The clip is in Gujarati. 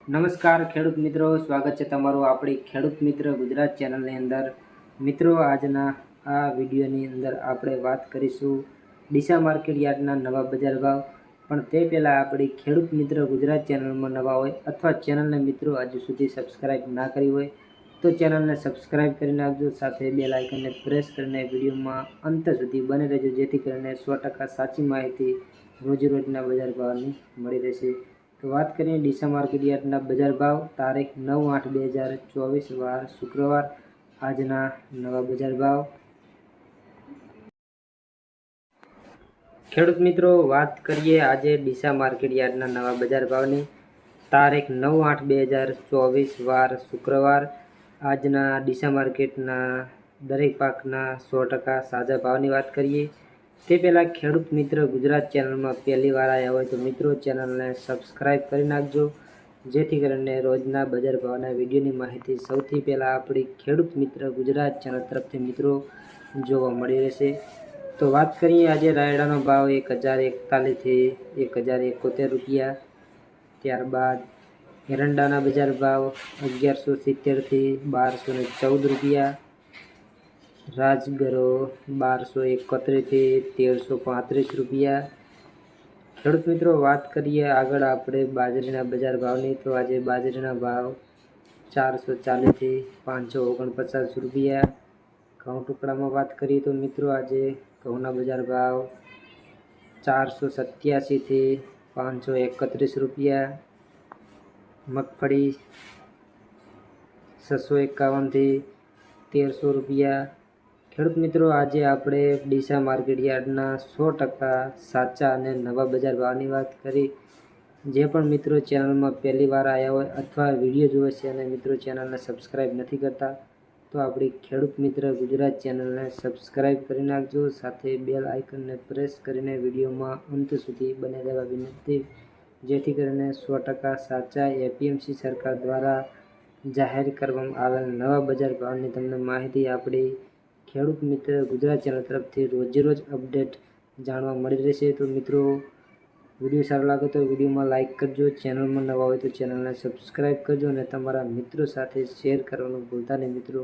નમસ્કાર ખેડૂત મિત્રો, સ્વાગત છે તમારું આપણી ખેડૂત મિત્ર ગુજરાત ચેનલની અંદર। મિત્રો, આજના આ વિડીયોની અંદર આપણે વાત કરીશું ડીસા માર્કેટ યાર્ડના નવા બજાર ભાવ। પણ તે પહેલાં આપણી ખેડૂત મિત્ર ગુજરાત ચેનલમાં નવા હોય અથવા ચેનલને મિત્રો હજુ સુધી સબસ્ક્રાઈબ ના કરી હોય તો ચેનલને સબસ્ક્રાઈબ કરી નાખજો, સાથે બેલ આઇકનને પ્રેસ કરીને વિડીયોમાં અંત સુધી બને રહેજો, જેથી કરીને 100% સાચી માહિતી રોજના બજાર ભાવની મળી રહેશે। તો વાત કરીએ ડીસા માર્કેટ યાર્ડના બજાર ભાવ તારીખ 9/8/2024 વાર શુક્રવાર। આજના નવા બજાર ભાવ। ખેડૂત મિત્રો, વાત કરીએ આજે ડીસા માર્કેટ યાર્ડના નવા બજાર ભાવની તારીખ 9/8/2024 વાર શુક્રવાર। આજના ડીસા માર્કેટના દરેક પાકના 100% સાજા ભાવની વાત કરીએ તે પહેલાં ખેડૂત મિત્ર ગુજરાત ચેનલમાં પહેલી વાર આવ્યા હોય તો મિત્રો ચેનલને સબસ્ક્રાઈબ કરી નાખજો, જેથી કરીને રોજના બજાર ભાવના વિડીયોની માહિતી સૌથી પહેલાં આપણી ખેડૂત મિત્ર ગુજરાત ચેનલ તરફથી મિત્રો જોવા મળી રહેશે। તો વાત કરીએ આજે રાયડાનો ભાવ 1041 થી 1071 રૂપિયા। ત્યારબાદ એરંડાના બજાર ભાવ 1170 થી 1214 રૂપિયા। રાજગરો 1271 થી 1335 રૂપિયા। ખેડૂત મિત્રો, વાત કરીએ આગળ આપણે બાજરીના બજાર ભાવની તો આજે બાજરીના ભાવ 440 થી 549 રૂપિયા। ઘઉં ટુકડામાં વાત કરીએ તો મિત્રો આજે ઘઉંના બજાર ભાવ 487 થી 531 રૂપિયા। મગફળી 651 થી 1300 રૂપિયા। ખેડૂત મિત્રો, આજે આપણે ડીસા માર્કેટ યાર્ડના 100% સાચા અને નવા બજાર ભાવની વાત કરી। જે પણ મિત્રો ચેનલમાં પહેલી વાર આવ્યા હોય અથવા વિડીયો જુએ છે અને મિત્રો ચેનલને સબસ્ક્રાઈબ નથી કરતા તો આપણી ખેડૂત મિત્ર ગુજરાત ચેનલને સબસ્ક્રાઈબ કરી નાખજો, સાથે બેલ આઇકનને પ્રેસ કરીને વિડીયોમાં અંત સુધી બને રહેવા વિનંતી, જેથી કરીને 100% સાચા એપીએમસી સરકાર દ્વારા જાહેર કરવામાં આવેલ નવા બજાર ભાવની તમને માહિતી આપણી ખેડૂત મિત્ર ગુજરાત ચેનલ તરફથી રોજ અપડેટ જાણવા મળી રહેશે। તો મિત્રો, વિડીયો સારો લાગે તો વિડીયોમાં લાઇક કરજો, ચેનલમાં નવા હોય તો ચેનલને સબસ્ક્રાઈબ કરજો અને તમારા મિત્રો સાથે શેર કરવાનું ભૂલતા નહીં મિત્રો।